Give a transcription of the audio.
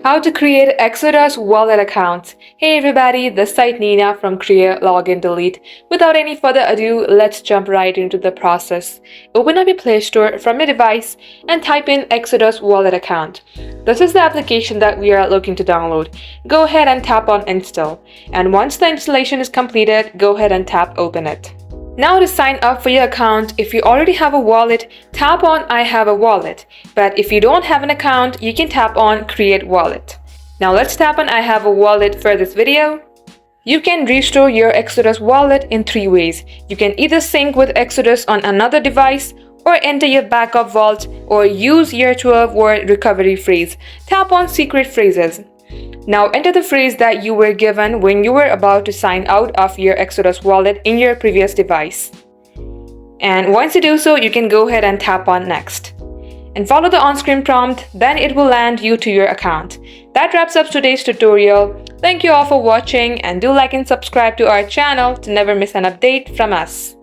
How to create Exodus wallet account. Hey everybody, this side Nina from Create, Login, Delete. Without any further ado, let's jump right into the process. Open up your Play Store from your device and type in Exodus wallet account. This is the application that we are looking to download. Go ahead and tap on install. And once the installation is completed, go ahead and tap open it. Now to sign up for your account, if you already have a wallet, tap on I have a wallet. But if you don't have an account, you can tap on create wallet. Now let's tap on I have a wallet for this video. You can restore your Exodus wallet in 3 ways. You can either sync with Exodus on another device, or enter your backup vault, or use your 12-word recovery phrase. Tap on secret phrases. Now enter the phrase that you were given when you were about to sign out of your Exodus wallet in your previous device. And once you do so, you can go ahead and tap on next. And follow the on-screen prompt, then it will land you to your account. That wraps up today's tutorial. Thank you all for watching, and do like and subscribe to our channel to never miss an update from us.